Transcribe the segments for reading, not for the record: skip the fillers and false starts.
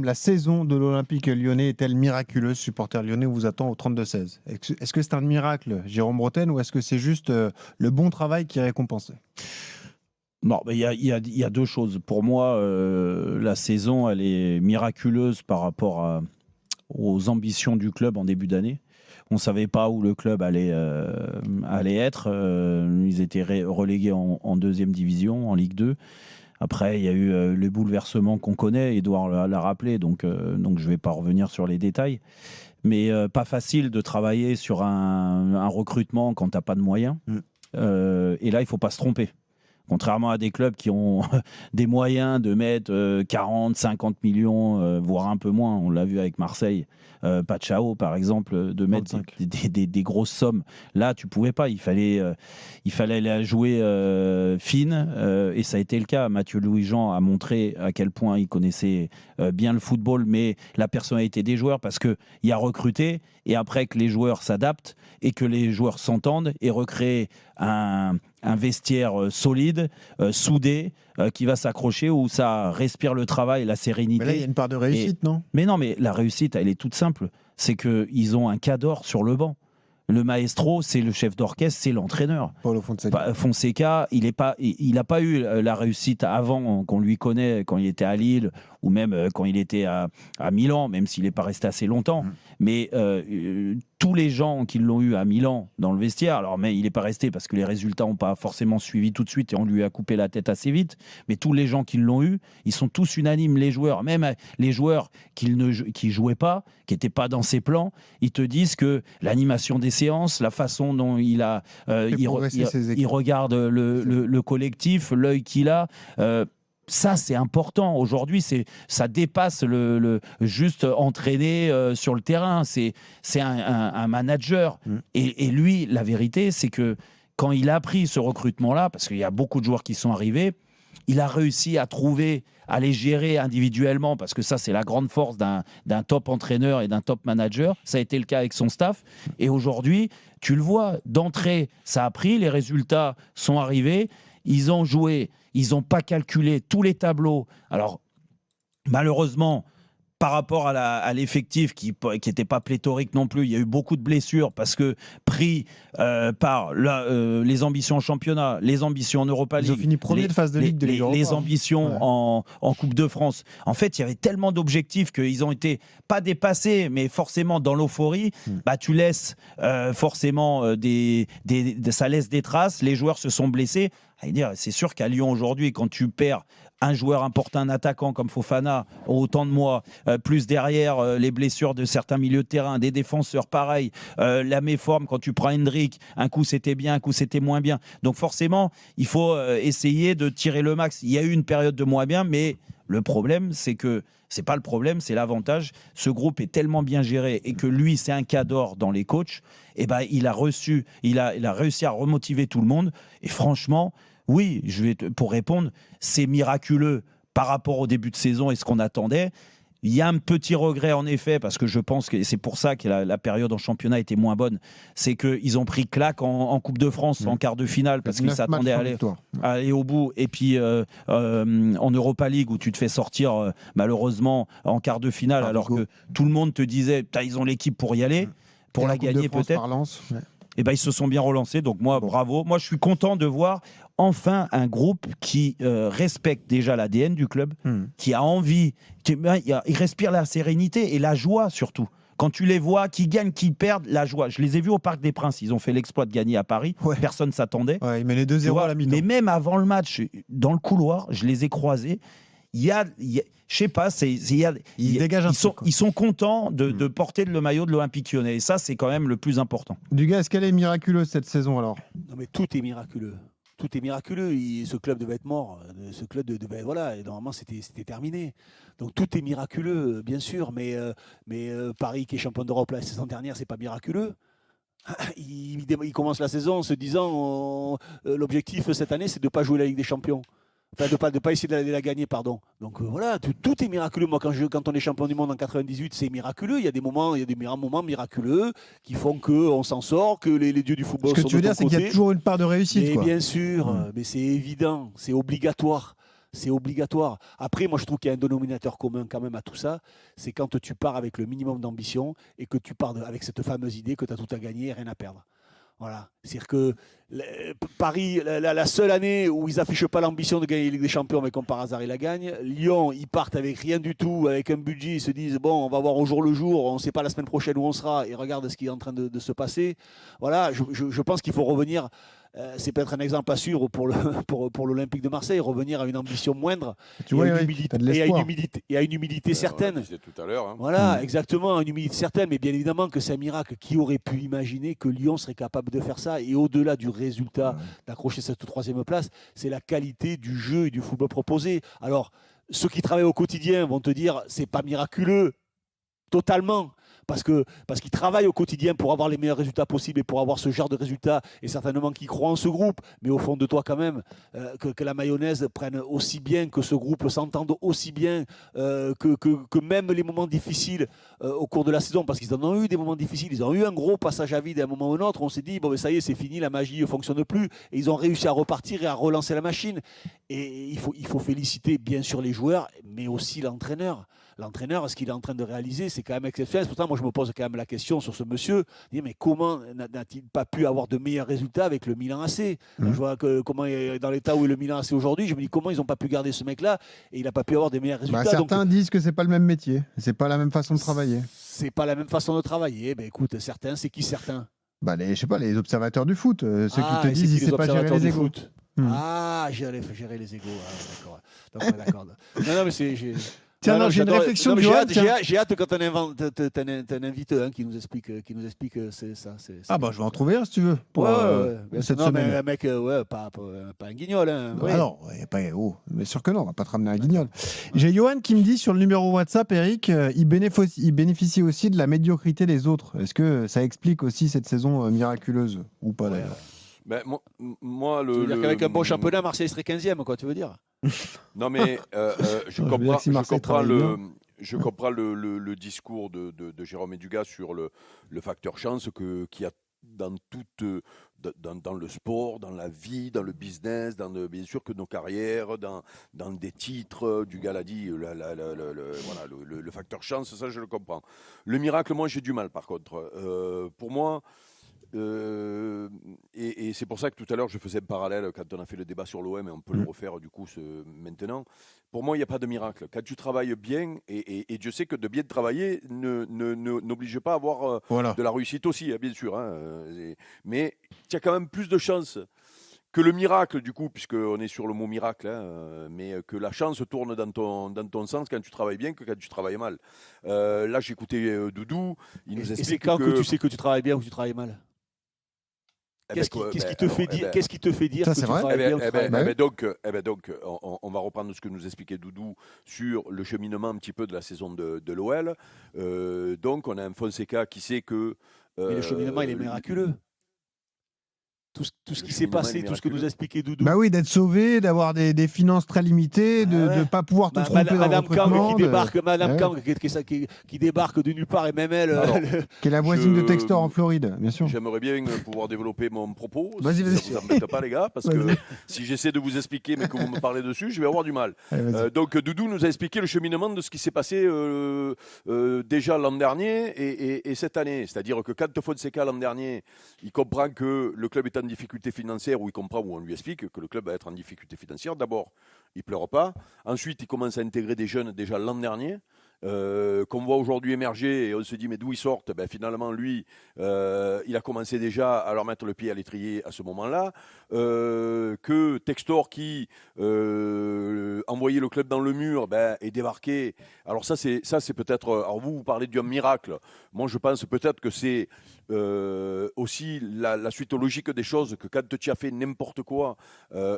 La saison de l'Olympique lyonnais est-elle miraculeuse? Supporter lyonnais vous attend au 32-16. Est-ce que c'est un miracle, Jérôme Bretagne, ou est-ce que c'est juste le bon travail qui est récompensé? Non, mais il y a deux choses. Pour moi, la saison, elle est miraculeuse par rapport aux ambitions du club en début d'année. On ne savait pas où le club allait être. Ils étaient relégués en deuxième division, en Ligue 2. Après, il y a eu les bouleversements qu'on connaît, Edouard l'a rappelé, donc je ne vais pas revenir sur les détails. Mais pas facile de travailler sur un recrutement quand tu n'as pas de moyens. Et là, il ne faut pas se tromper. Contrairement à des clubs qui ont des moyens de mettre 40, 50 millions, voire un peu moins, on l'a vu avec Marseille, Pachao par exemple, de mettre des grosses sommes. Là, tu pouvais pas, il fallait la jouer fine, et ça a été le cas. Mathieu Louis-Jean a montré à quel point il connaissait bien le football, mais la personnalité des joueurs, parce qu'il y a recruté, et après que les joueurs s'adaptent, et que les joueurs s'entendent, et recréer un vestiaire solide, soudé, qui va s'accrocher, où ça respire le travail, la sérénité. Mais là, il y a une part de réussite, non? Mais non, mais la réussite, elle est toute simple. C'est qu'ils ont un cadre sur le banc. Le maestro, c'est le chef d'orchestre, c'est l'entraîneur. Paulo Fonseca. Fonseca, il n'a pas eu la réussite avant qu'on lui connaît, quand il était à Lille, ou même quand il était à Milan, même s'il n'est pas resté assez longtemps. Mais tous les gens qui l'ont eu à Milan dans le vestiaire, alors mais il n'est pas resté parce que les résultats n'ont pas forcément suivi tout de suite et on lui a coupé la tête assez vite, mais tous les gens qui l'ont eu, ils sont tous unanimes, les joueurs, même les joueurs qui jouaient pas, qui n'étaient pas dans ses plans, ils te disent que l'animation des séances, la façon dont il regarde le collectif, l'œil qu'il a, ça, c'est important. Aujourd'hui, ça dépasse le juste entraîner sur le terrain. C'est un manager. Et lui, la vérité, c'est que quand il a pris ce recrutement-là, parce qu'il y a beaucoup de joueurs qui sont arrivés, il a réussi à les gérer individuellement, parce que ça, c'est la grande force d'un top entraîneur et d'un top manager. Ça a été le cas avec son staff. Et aujourd'hui, tu le vois, d'entrée, ça a pris, les résultats sont arrivés. Ils ont joué, ils n'ont pas calculé tous les tableaux. Alors, malheureusement, par rapport à l'effectif qui n'était pas pléthorique non plus, il y a eu beaucoup de blessures parce que pris par les ambitions en championnat, les ambitions en Europa League, ils ont fini premier de phase de Ligue de Ligue Europa, les ambitions en Coupe de France. En fait, il y avait tellement d'objectifs qu'ils ont été pas dépassés, mais forcément dans l'euphorie, tu laisses forcément ça laisse des traces. Les joueurs se sont blessés. C'est sûr qu'à Lyon aujourd'hui, quand tu perds un joueur important, un attaquant comme Fofana, autant de mois, plus derrière les blessures de certains milieux de terrain, des défenseurs pareil, la méforme quand tu prends Hendrick, un coup c'était bien, un coup c'était moins bien. Donc forcément, il faut essayer de tirer le max. Il y a eu une période de moins bien, mais le problème, c'est que c'est pas le problème, c'est l'avantage. Ce groupe est tellement bien géré et que lui, c'est un cadre dans les coachs. Et il a réussi à remotiver tout le monde. Et franchement, oui, pour répondre, c'est miraculeux par rapport au début de saison et ce qu'on attendait. Il y a un petit regret en effet, parce que je pense que c'est pour ça que la période en championnat était moins bonne. C'est qu'ils ont pris claque en Coupe de France, en quart de finale, parce qu'ils s'attendaient à aller au bout. Et puis en Europa League, où tu te fais sortir malheureusement en quart de finale, alors que tout le monde te disait ils ont l'équipe pour y aller, pour la gagner peut-être. Et ils se sont bien relancés. Donc moi, bravo. Moi, je suis content de voir enfin un groupe qui respecte déjà l'ADN du club, qui a envie. Il respire la sérénité et la joie surtout. Quand tu les vois, qui gagnent, qui perdent, la joie. Je les ai vus au Parc des Princes. Ils ont fait l'exploit de gagner à Paris. Personne ne s'attendait. Ils menaient 2-0 à la mi-temps. Mais même avant le match, dans le couloir, je les ai croisés. Je sais pas, ils sont contents de porter le maillot de l'Olympique Lyonnais. Et ça, c'est quand même le plus important. Dugas, est-ce qu'elle est miraculeuse cette saison alors? Non, mais tout est miraculeux. Tout est miraculeux. Ce club devait être mort. Ce club devait, voilà. Et normalement, c'était terminé. Donc tout est miraculeux, bien sûr. Mais Paris, qui est champion d'Europe la saison dernière, c'est pas miraculeux. Il commence la saison en se disant l'objectif cette année, c'est de ne pas jouer la Ligue des Champions. Enfin, de ne pas essayer de la gagner, pardon. Donc voilà, tout est miraculeux. Moi, quand on est champion du monde en 98, c'est miraculeux. Il y a des moments miraculeux qui font qu'on s'en sort, que les dieux du football sont de ton côté. Ce que tu veux dire, c'est qu'il y a toujours une part de réussite. Mais bien sûr, mais c'est évident, c'est obligatoire. C'est obligatoire. Après, moi, je trouve qu'il y a un dénominateur commun quand même à tout ça. C'est quand tu pars avec le minimum d'ambition et que tu pars avec cette fameuse idée que tu as tout à gagner et rien à perdre. Voilà. C'est-à-dire que Paris, la seule année où ils n'affichent pas l'ambition de gagner la Ligue des Champions, mais comme par hasard, ils la gagnent. Lyon, ils partent avec rien du tout, avec un budget. Ils se disent, bon, on va voir au jour le jour, on ne sait pas la semaine prochaine où on sera, et regarde ce qui est en train de se passer. Voilà, je pense qu'il faut revenir. C'est peut-être un exemple à suivre pour l'Olympique de Marseille, revenir à une ambition moindre Tu vois, et à Eric, t'as de et à l'espoir. une humilité On certaine. le disait tout à l'heure. Hein. Voilà, exactement, une humilité certaine, mais bien évidemment que c'est un miracle. Qui aurait pu imaginer que Lyon serait capable de faire ça? Et au-delà du résultat d'accrocher cette troisième place, c'est la qualité du jeu et du football proposé. Alors, ceux qui travaillent au quotidien vont te dire, c'est pas miraculeux, totalement. Parce qu'ils travaillent au quotidien pour avoir les meilleurs résultats possibles et pour avoir ce genre de résultats, et certainement qu'ils croient en ce groupe, mais au fond de toi quand même, que la mayonnaise prenne aussi bien, que ce groupe s'entende aussi bien, que même les moments difficiles au cours de la saison, parce qu'ils en ont eu des moments difficiles, ils ont eu un gros passage à vide à un moment ou un autre, on s'est dit, bon ben ça y est, c'est fini, la magie ne fonctionne plus, et ils ont réussi à repartir et à relancer la machine. Et il faut féliciter bien sûr les joueurs, mais aussi l'entraîneur. L'entraîneur, ce qu'il est en train de réaliser, c'est quand même exceptionnel. Pourtant, moi, je me pose quand même la question sur ce monsieur. Dire, mais comment n'a-t-il pas pu avoir de meilleurs résultats avec le Milan AC? Quand je vois comment dans l'état où est le Milan AC aujourd'hui, je me dis comment ils n'ont pas pu garder ce mec-là et il n'a pas pu avoir des meilleurs résultats. Certains disent que c'est pas le même métier, c'est pas la même façon de travailler. C'est pas la même façon de travailler. Ben écoute, certains, c'est qui certains? Je sais pas, les observateurs du foot, ceux qui te disent qu'ils qu'il ne sait pas gérer les égos. Gérer les égos. Ah, d'accord. Non, mais c'est. Tiens, j'ai une réflexion de Johan. J'ai hâte quand t'as un invité qui nous explique ça. Je vais en trouver un si tu veux. Cette semaine. Mais un mec, pas un guignol. Hein, Ah non, mais sûr que non, on va pas te ramener un guignol. J'ai Johan qui me dit sur le numéro WhatsApp, Eric, il bénéficie aussi de la médiocrité des autres. Est-ce que ça explique aussi cette saison miraculeuse ou pas d'ailleurs? Ben, moi, tu veux dire qu'avec un bon championnat, Marseille serait 15e, quoi, tu veux dire? Non, mais je comprends le discours de Jérôme Edugas sur le facteur chance qu'il y a dans le sport, dans la vie, dans le business, bien sûr que nos carrières, dans des titres. Dugas l'a dit, le facteur chance, ça je le comprends. Le miracle, moi j'ai du mal par contre. Pour moi, et c'est pour ça que tout à l'heure je faisais un parallèle quand on a fait le débat sur l'OM et on peut le refaire du coup maintenant. Pour moi il n'y a pas de miracle. Quand tu travailles bien, et Dieu sait que de bien travailler n'oblige pas à avoir de la réussite aussi, hein, bien sûr. Hein, mais tu as quand même plus de chance que le miracle du coup, puisqu'on est sur le mot miracle, hein, mais que la chance tourne dans ton sens quand tu travailles bien que quand tu travailles mal. Là j'écoutais Doudou, il nous explique c'est quand que tu sais que tu travailles bien ou que tu travailles mal? Qu'est-ce qui te fait dire ça, que c'est tu vrai. travailles bien ou que tu travailles mal? Donc, on va reprendre ce que nous expliquait Doudou sur le cheminement un petit peu de la saison de l'OL. Donc, on a un Fonseca qui sait que... Mais le cheminement, il est miraculeux. Tout ce qui s'est passé, tout ce que nous a expliqué Doudou. Bah oui, d'être sauvé, d'avoir des finances très limitées, de ne pas pouvoir te tromper dans le recrutement. Madame Kang qui débarque de nulle part et même elle... qui est la voisine de Textor en Floride, bien sûr. J'aimerais bien pouvoir développer mon propos. Vas-y. Ça ne vous embête pas les gars, parce que si j'essaie de vous expliquer mais que vous me parlez dessus, je vais avoir du mal. Donc Doudou nous a expliqué le cheminement de ce qui s'est passé déjà l'an dernier et cette année. C'est-à-dire que quand Fonseca l'an dernier, il comprend que le club est en difficulté financière, où il comprend, où on lui explique que le club va être en difficulté financière. D'abord, il ne pleure pas. Ensuite, il commence à intégrer des jeunes déjà l'an dernier, qu'on voit aujourd'hui émerger, et on se dit, mais d'où ils sortent? Finalement, lui, il a commencé déjà à leur mettre le pied à l'étrier à ce moment-là. Que Textor, qui envoyait le club dans le mur, est débarqué. Alors ça, c'est peut-être... Alors vous parlez d'un miracle. Moi, je pense peut-être que c'est aussi la suite logique des choses, que quand tu as fait n'importe quoi,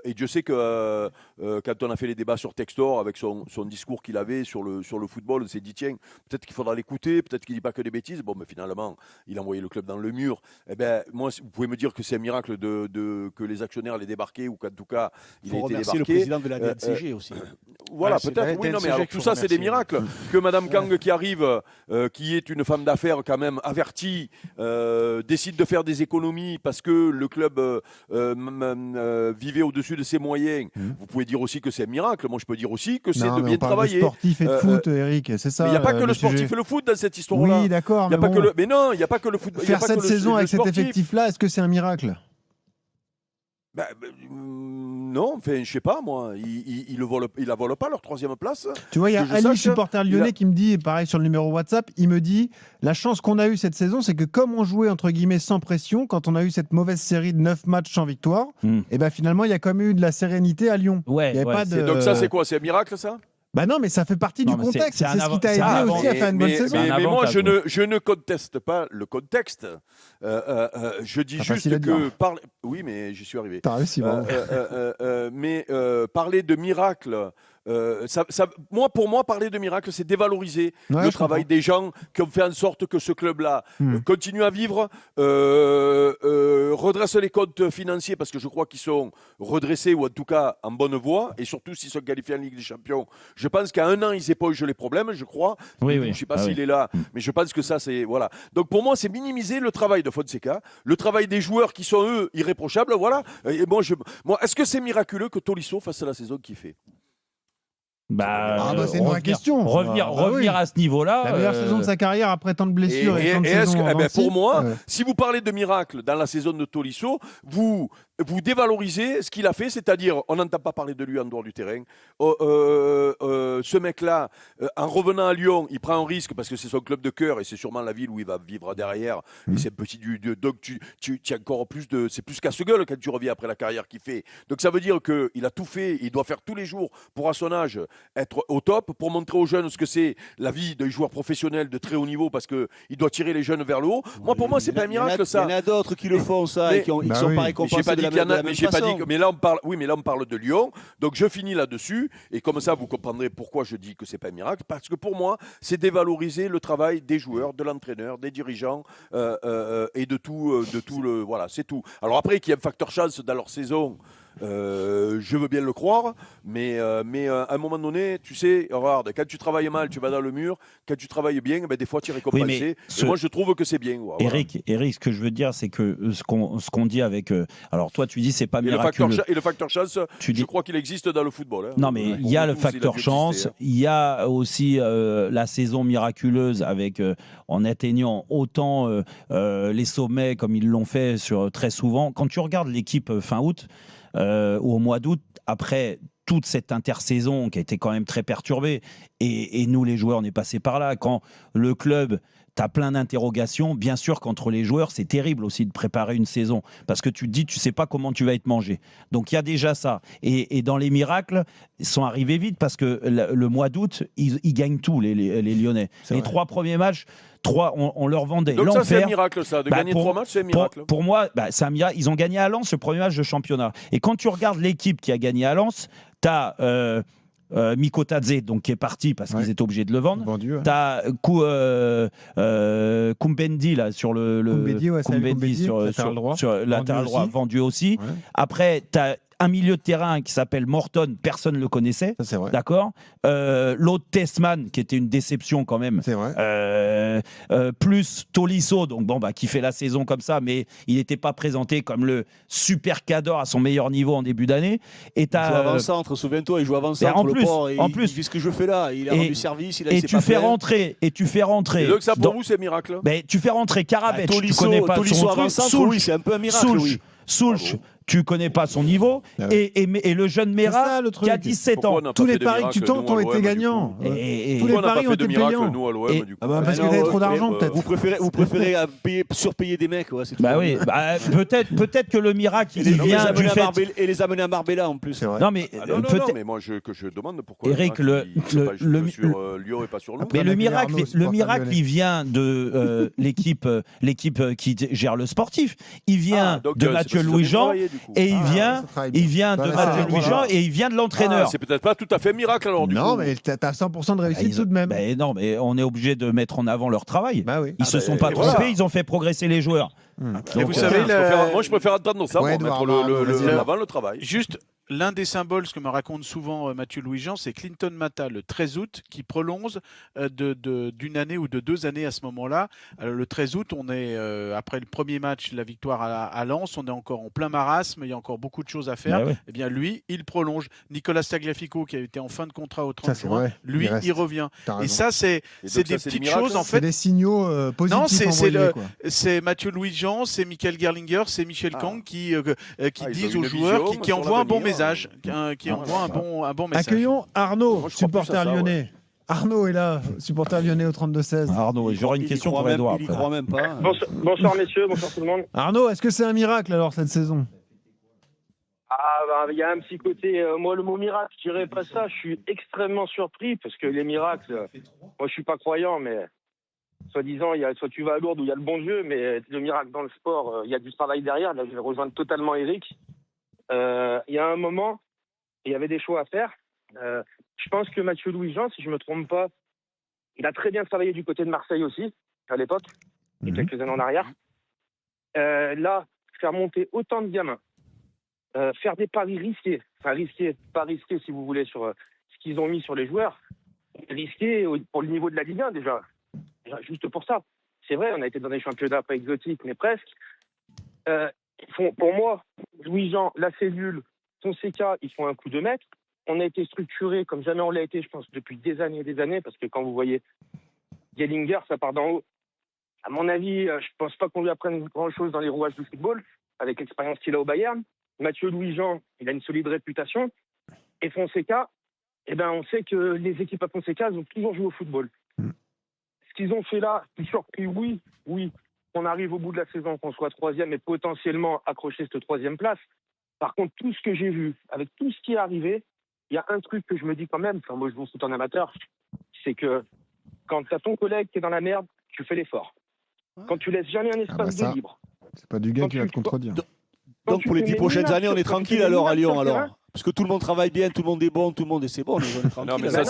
et Dieu sait que quand on a fait les débats sur Textor, avec son discours qu'il avait sur le football, s'est dit, tiens, peut-être qu'il faudra l'écouter, peut-être qu'il dit pas que des bêtises. Bon, mais finalement, il a envoyé le club dans le mur. Eh ben, moi, vous pouvez me dire que c'est un miracle que les actionnaires l'aient débarqué ou qu'en tout cas, il a été remercier débarqué. le président de la DNCG aussi. Voilà, c'est peut-être. la Oui, non, mais DNCG alors qu'il tout faut ça, c'est des remercier. miracles. Que Madame Kang qui arrive, qui est une femme d'affaires quand même avertie, décide de faire des économies parce que le club vivait au-dessus de ses moyens. Vous pouvez dire aussi que c'est un miracle. Moi, je peux dire aussi que c'est Non, de mais bien on parle travailler. de sportif et de foot, Eric, c'est ça. Mais il n'y a pas que le sujet. sportif et le foot dans cette histoire-là. Oui, d'accord, Il y a mais pas bon. que le... Mais non, il n'y a pas que le foot. Il y a Faire pas cette que le- saison le avec cet sportif. effectif-là, est-ce que c'est un miracle? Non, enfin, je sais pas, moi. Ils la volent pas, leur 3e place. Tu vois, il y a Que je Ali, sache, supporter il lyonnais, a- qui me dit, pareil sur le numéro WhatsApp, il me dit la chance qu'on a eue cette saison, c'est que comme on jouait entre guillemets sans pression, quand on a eu cette mauvaise série de 9 matchs sans victoire, et ben finalement, il y a quand même eu de la sérénité à Lyon. Ouais, Il y avait ouais, pas de... Donc ça, c'est quoi? C'est un miracle, ça? Bah non, mais ça fait partie Non, du mais c'est- contexte. c'est un C'est ce qui t'a c'est aidé un aussi à faire une bonne saison. un Mais moi, avantage, je ne conteste pas le contexte. Je dis Pas facile à juste dire. que... Oui, mais j'y suis arrivé. T'as réussi, bravo. Mais parler de miracle... pour moi, parler de miracle, c'est dévaloriser Ouais, le je travail comprends. des gens qui ont fait en sorte que ce club-là continue à vivre, redresse les comptes financiers parce que je crois qu'ils sont redressés ou en tout cas en bonne voie et surtout s'ils sont qualifiés en Ligue des Champions. Je pense qu'à un an, ils épongent les problèmes, je crois. Oui, Je oui. ne sais pas Ah s'il oui. est là, mais je pense que ça, c'est... Voilà. Donc pour moi, c'est minimiser le travail de Fonseca, le travail des joueurs qui sont, eux, irréprochables. Voilà. Et moi, est-ce que c'est miraculeux que Tolisso fasse la saison qu'il fait? C'est une vraie question. Revenir à ce niveau-là. La meilleure saison de sa carrière après tant de blessures et, tant de est-ce saisons que, en Nancy. pour moi, Ouais. si vous parlez de miracle dans la saison de Tolisso, vous dévalorisez ce qu'il a fait, c'est-à-dire, on n'entend pas parler de lui en dehors du terrain. Ce mec-là, en revenant à Lyon, il prend un risque parce que c'est son club de cœur et c'est sûrement la ville où il va vivre derrière. Et c'est petit donc tu as encore plus de, c'est plus casse-gueule quand tu reviens après la carrière qu'il fait. Donc ça veut dire qu'il a tout fait, il doit faire tous les jours pour à son âge être au top, pour montrer aux jeunes ce que c'est la vie d'un joueur professionnel de très haut niveau parce qu'il doit tirer les jeunes vers le haut. Moi, pour moi, c'est pas un miracle ça. Il y en a d'autres qui le font ça et qui Bah sont oui. pas Mais j'ai récompensés pas de dit la qu'il y en a, même mais j'ai pas dit façon. que, mais là on parle, oui, mais là on parle de Lyon. Donc je finis là-dessus et comme ça vous comprendrez pourquoi je dis que c'est pas un miracle parce que pour moi c'est dévaloriser le travail des joueurs, de l'entraîneur, des dirigeants et de tout le voilà, c'est tout. Alors après qu'il y a un facteur chance dans leur saison. Je veux bien le croire, mais à un moment donné, tu sais, regarde, quand tu travailles mal, tu vas dans le mur. Quand tu travailles bien, ben, des fois, tu es récompensé. Oui, mais Et moi, je trouve que c'est bien. Voilà. Eric, ce que je veux dire, c'est que ce qu'on dit avec. Alors, toi, tu dis c'est pas Et le miraculeux. facteur chance, Tu dis- je crois qu'il existe dans le football. Hein. Non, mais il y a le facteur chance, il y a aussi la saison miraculeuse avec en atteignant autant les sommets comme ils l'ont fait très souvent. Quand tu regardes l'équipe fin août ou au mois d'août, après toute cette intersaison qui a été quand même très perturbée, et nous les joueurs on est passés par là, quand le club tu as plein d'interrogations, bien sûr qu'entre les joueurs c'est terrible aussi de préparer une saison parce que tu te dis tu sais pas comment tu vas être mangé, donc il y a déjà ça, et dans les miracles ils sont arrivés vite parce que le mois d'août ils gagnent tout les Lyonnais, les 3 premiers matchs, on leur vendait donc l'enfer. ça c'est un miracle ça, de gagner 3 matchs c'est un miracle. Pour moi c'est un miracle, ils ont gagné à Lens le premier match de championnat, et quand tu regardes l'équipe qui a gagné à Lens, tu as Mikotadze donc qui est parti parce qu'ils étaient obligés de le vendre. Vendu, ouais. T'as Koumbendi là sur Koumbendi, sur latéral droit vendu aussi. Ouais. Après t'as un milieu de terrain qui s'appelle Morton, personne ne le connaissait. Ça, c'est vrai. D'accord. L'autre Tessman qui était une déception quand même. C'est vrai. Plus Tolisso, donc qui fait la saison comme ça, mais il n'était pas présenté comme le super cador à son meilleur niveau en début d'année. Et Il joue avant-centre, souviens-toi, il joue avant-centre. en plus, il dit ce que je fais là, il a rendu service, il tu fais rentrer. Et donc ça pour vous c'est un miracle. Mais tu fais rentrer Karabec, tu Tolisso, connais pas Tolisso son avant-centre, truc. oui, c'est un peu un miracle. Soulch, tu connais pas son niveau, Ah ouais. et le jeune C'est ça, Mera le truc. qui a 17 Pourquoi ans. on n'a Tous pas les fait de paris que tu miracle, tentes nous, ont à été l'OM, gagnants. du coup. Et Tous les Pourquoi on n'a paris pas ont fait de été miracle payants. nous à l'OM Et- du coup. Ah bah, parce que vous avez trop d'argent, peut-être. Vous préférez surpayer des mecs, ouais, c'est tout. Bah oui, peut-être que le miracle Et il vient du fait. les amener à Marbella en plus. C'est vrai. Non mais Non, peut-être. mais moi que je demande pourquoi Eric, il se passe sur Lyon et pas sur nous. Mais le Avec miracle, Arnaud, le supporter miracle, lyonnais. il vient de l'équipe qui gère le sportif. Il vient Donc, de c'est Mathieu parce qu'ils ont bien Louis-Jean. travaillé, du coup. et ça travaille bien. il vient Dans de la Mathieu saison, Louis-Jean voilà. et il vient de l'entraîneur. C'est peut-être pas tout à fait miracle alors du coup. Non, mais t'as 100% de réussite Ils ont- tout de même. non, mais on est obligé de mettre en avant leur travail. Bah oui. Ils se sont pas et trompés, voilà. ils ont fait progresser les joueurs. Et vous savez, Moi, je préfère attendre ça, Ouais, pour Edouard, mettre Marano, vas-y. l'avant le travail. juste l'un des symboles, ce que me raconte souvent Mathieu Louis-Jean, c'est Clinton Mata, le 13 août, qui prolonge d'une année ou de 2 années à ce moment-là. Alors, le 13 août, on est, après le premier match, la victoire à Lens, on est encore en plein marasme, il y a encore beaucoup de choses à faire. Bah ouais. Eh bien, lui, il prolonge. Nicolas Tagliafico, qui a été en fin de contrat au 30 Ça, c'est juin, vrai. lui, Il reste. il revient. T'as Et raison. ça, c'est Et donc, des ça, c'est des petites miracles, choses, en C'est fait. des signaux positifs Non, c'est envoyés, quoi. C'est Mathieu Louis-Jean, c'est Michael Gerlinger, c'est Michel Kang qui ils ont disent une aux joueurs, vision qui sur envoient un bon l'avenir. message, qui envoient un bon message. Accueillons Arnaud, Moi, je crois supporter plus à ça, lyonnais. Arnaud est là, supporter lyonnais au 32-16. Arnaud, j'aurais une question pour Edouard. Il y après. croit même pas. Bonsoir messieurs, bonsoir tout le monde. Arnaud, est-ce que c'est un miracle alors cette saison? Il y a un petit côté, moi le mot miracle, je dirais pas ça, je suis extrêmement surpris parce que les miracles, moi je suis pas croyant, mais soi-disant, soit tu vas à Lourdes où il y a le bon Dieu, mais le miracle dans le sport, il y a du travail derrière. Là, je vais rejoindre totalement Eric. Il y a un moment, il y avait des choix à faire. Je pense que Mathieu Louis-Jean, si je me trompe pas, il a très bien travaillé du côté de Marseille aussi, à l'époque, il y a quelques années en arrière. Là, faire monter autant de gamins, faire des paris risqués, pas risqués si vous voulez, sur ce qu'ils ont mis sur les joueurs, risqués pour le niveau de la Ligue 1 déjà juste pour ça. C'est vrai, on a été dans des championnats pas exotiques, mais presque. Pour moi, Louis-Jean, la cellule, Fonseca, ils font un coup de maître. On a été structuré comme jamais on l'a été, je pense, depuis des années, parce que quand vous voyez Gerlinger, ça part d'en haut. À mon avis, je pense pas qu'on lui apprenne grand-chose dans les rouages du football, avec l'expérience qu'il a au Bayern. Mathieu Louis-Jean, il a une solide réputation. Et Fonseca, on sait que les équipes à Fonseca, elles ont toujours joué au football. Ce qu'ils ont fait là, je suis surpris, oui, qu'on arrive au bout de la saison, qu'on soit troisième et potentiellement accrocher cette troisième place. Par contre, tout ce que j'ai vu, avec tout ce qui est arrivé, il y a un truc que je me dis quand même, moi je joue au foot en amateur, c'est que quand tu as ton collègue qui est dans la merde, tu fais l'effort. Quand tu laisses jamais un espace de libre. C'est pas du gars qui va te contredire. Donc pour les 10 prochaines années, on est tranquille alors à Lyon alors. Parce que tout le monde travaille bien, tout le monde est bon, c'est bon, on est tranquille. Non, mais ça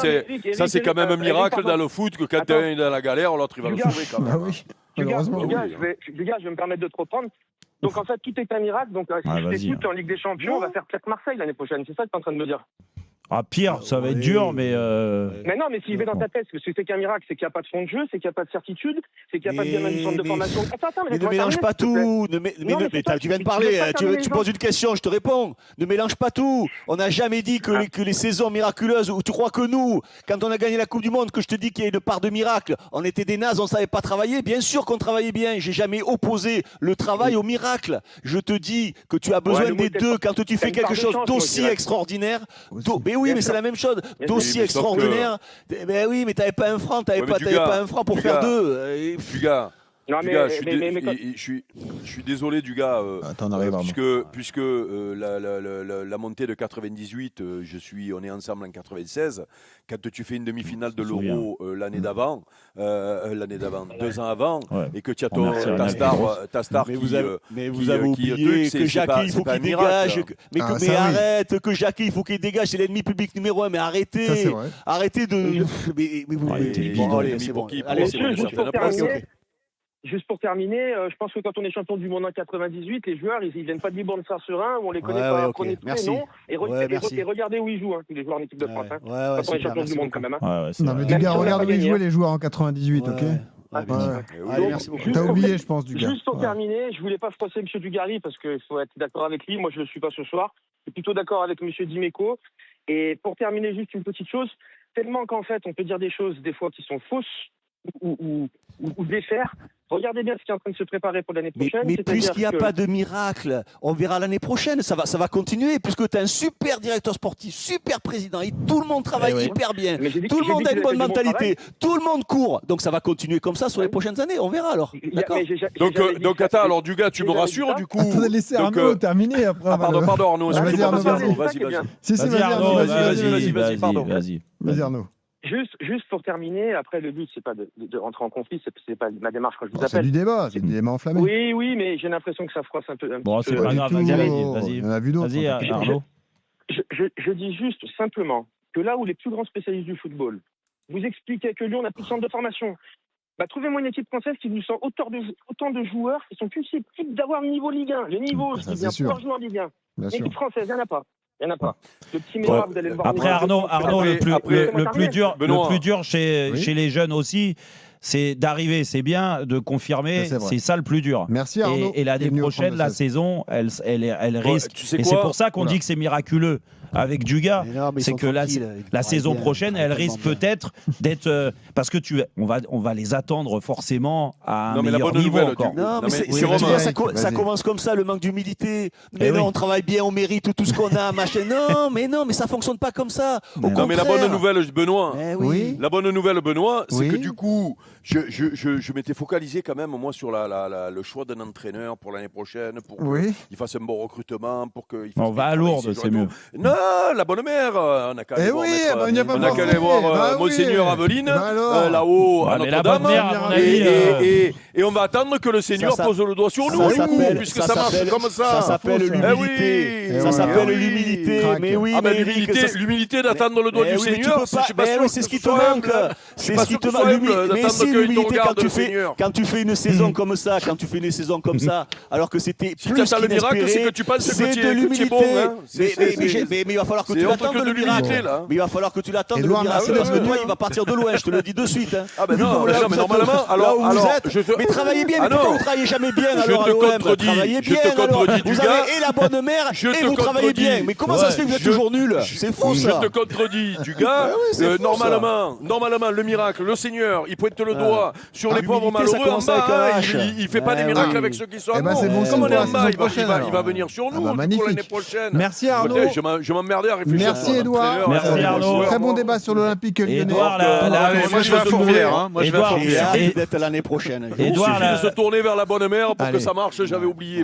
c'est quand même un miracle dans le foot que quand un est dans la galère, l'autre il va le sauver quand même. Ah oui, malheureusement. Je vais me permettre de te reprendre. Donc en fait, tout est un miracle. Donc si je t'écoute en Ligue des Champions, on va faire peut-être Marseille l'année prochaine. C'est ça que tu es en train de me dire. Ah, pire, ça va être dur, mais. Mais non, mais s'il va dans ta tête, ce que c'est qu'un miracle, c'est qu'il n'y a pas de fond de jeu, c'est qu'il n'y a pas de certitude, c'est qu'il n'y a pas de gamin du centre de formation. Attends, mais ne mélange pas tout. Tu viens de parler, tu poses une question, je te réponds. Ne mélange pas tout. On n'a jamais dit que les saisons miraculeuses, où tu crois que nous, quand on a gagné la Coupe du Monde, que je te dis qu'il y a une part de miracle, on était des nazes, on ne savait pas travailler. Bien sûr qu'on travaillait bien. J'ai jamais opposé le travail au miracle. Je te dis que tu as besoin des deux quand tu fais quelque chose d'aussi extraordinaire. Mais oui, mais c'est la même chose. D'aussi extraordinaire. Mais oui, mais t'avais pas un franc, t'avais pas un franc pour faire deux. Je suis désolé du gars, Attends, on arrive puisque la montée de 98, on est ensemble en 96. Quand tu fais une demi-finale de l'Euro l'année d'avant, 2 ans avant, et que tu as ta star mais vous avez oublié que Jackie, il faut qu'il dégage. Mais arrête, que Jackie, il faut qu'il dégage. C'est l'ennemi public numéro 1. Mais arrêtez. Arrêtez de. Juste pour terminer, je pense que quand on est champion du monde en 98, les joueurs, ils viennent pas du banc de Saint-Seurin où on les connaît pas, on connaît tous les noms. Et regardez où ils jouent, les joueurs en équipe de France. Quand on est champion du monde quand même. Non mais du gars, regarde où ils jouaient les joueurs en 98, ok. Allez, merci beaucoup. T'as oublié, je pense, Dugas. Juste pour terminer, je voulais pas froisser M. Dugarry parce qu'il faut être d'accord avec lui. Moi, je ne le suis pas ce soir. Je suis plutôt d'accord avec M. Dimeco. Et pour terminer, juste une petite chose. Tellement qu'en fait, on peut dire des choses des fois qui sont fausses ou défaire. Regardez bien ce qui est en train de se préparer pour l'année prochaine. Mais puisqu'il n'y a pas de miracle, on verra l'année prochaine. Ça va continuer, puisque tu as un super directeur sportif, super président, et tout le monde travaille hyper bien. Tout le monde a une bonne mentalité. Tout le monde court. Donc ça va continuer comme ça sur les prochaines années. On verra alors. D'accord. Donc attends, alors du gars, tu me rassures du coup. Attendez, laissez Arnaud terminer après. Pardon Arnaud. Vas-y Arnaud. Vas-y. Vas-y Arnaud. Vas-y. Vas-y Arnaud. Juste pour terminer, après le but c'est pas de rentrer en conflit, c'est pas ma démarche quand je vous C'est appelle. du débat, c'est du débat enflammé. Oui, mais j'ai l'impression que ça froisse un peu. Bon, c'est peu. pas du grave, tout, vas-y. il y en a vu d'autres. Vas-y, en fait. Arnaud. Je dis juste simplement que là où les plus grands spécialistes du football vous expliquaient que Lyon n'a plus de centre de formation, bah, trouvez-moi une équipe française qui nous sort autant de joueurs qui sont susceptibles d'avoir le niveau Ligue 1. Le niveau, je Ça, dis c'est bien, sûr. pouvoir jouer en Ligue 1. Bien sûr. L'équipe française, il n'y en a pas. Il n'y en a pas. Le petit Médard, vous allez le voir. Après Arnaud, le Benoît. plus dur chez Oui. les jeunes aussi, c'est d'arriver, c'est bien, de confirmer, Ça, c'est vrai. c'est ça le plus dur. Merci Arnaud. Et l'année T'es venu au prochaine, la 32-16. saison, elle risque. tu sais Et quoi c'est pour ça qu'on Oula. dit que c'est miraculeux avec Dugas. Mais non, mais ils C'est sont que tranquilles, ils la vont saison bien, prochaine, ils vont elle risque tellement bien. peut-être d'être parce que on va les attendre forcément à un Non, mais la meilleur bonne niveau nouvelle, encore. Non, mais mais c'est, oui, c'est- Romain. tu vois, Vas-y. ça commence comme ça, le manque d'humilité. Mais Eh non, oui. on travaille bien, on mérite tout ce qu'on a, machin. Non, mais ça fonctionne pas comme ça. Au Mais Non, mais la contraire. bonne nouvelle, Benoît. Eh Oui. oui. La bonne nouvelle, Benoît, c'est Oui. que du coup, je m'étais focalisé quand même, moi, sur le choix d'un entraîneur pour l'année prochaine, pour Oui. qu'il fasse un bon recrutement, pour qu'il fasse On va bien à travailler Lourdes, ses c'est joueurs. mieux. Non, la bonne mère, on a qu'à aller Eh voir, oui, maître- bah, on y a pas on a qu'à aller pensé. voir Bah oui. Monseigneur Aveline, Bah alors. là-haut Ouais, à mais la Notre-Dame. bonne mère, à mon Et- avis, Et on va attendre que le Seigneur Ça, pose le doigt sur ça nous, s'appelle- puisque ça marche s'appelle- comme Ça ça. s'appelle Faux, ça. l'humilité. Eh oui. Ça Et s'appelle voilà. l'humilité. Crac. Mais oui, Ah ben mais Eric, l'humilité d'attendre le doigt Eh du oui, mais tu Seigneur, peux pas- je suis pas mais sûr oui, que c'est ce qui ce te soit manque. humble. C'est pas ce qui sûr te que ce manque. soit humble Mais d'attendre si qu'il te l'humilité regarde, le Seigneur. quand tu fais une saison comme ça, quand tu fais une saison comme ça, alors que c'était Si plus t'attends le miracle, c'est qu'inespéré, que tu penses que c'est tu de es l'humilité. bon. Hein. Mais il va falloir que c'est tu autre l'attendes que de le l'humilité, miracle. là. Mais il va falloir que tu l'attendes le Édouard, miracle. merci, Parce que parce que toi, il va partir de loin, je te le dis de suite. Ah ben non, Là, mais vous êtes- normalement, là où vous êtes, je te- mais travaillez bien, mais Ah non. pourquoi vous travaillez jamais bien Je alors à te l'OM? contredis, Travaillez je te bien alors. contredis, Vous Dugas. avez et la bonne mère Je et te vous travaillez contredis. bien. Mais comment ça se fait que vous êtes Je- toujours nul? C'est faux Je ça. te contredis, du gars. Ah oui, c'est fou, Normalement, le miracle, le Seigneur, il pointe le doigt sur les pauvres l'humilité, ça malheureux en commence avec un bas. H. Il fait pas des Ouais, miracles oui. avec ceux qui sont en Eh ben, c'est haut. bon Comme signe on pour est la en bas, saison il prochaine, va alors. venir sur nous Ah bah, pour magnifique. l'année prochaine. Merci Arnaud. Écoutez, je m'emmerdais à réfléchir. Merci sur Edouard. l'entraîneur, Merci, sur le Arnaud. joueur. Très bon débat sur l'Olympique Lyonnais. Edouard, Allez, moi je vais à Fourvière. Hein. Moi je vais à Edouard, J'ai Fourvière. hâte d'être l'année prochaine. Edouard, Il suffit de se tourner vers la bonne mère pour que Allez. ça marche, j'avais oublié.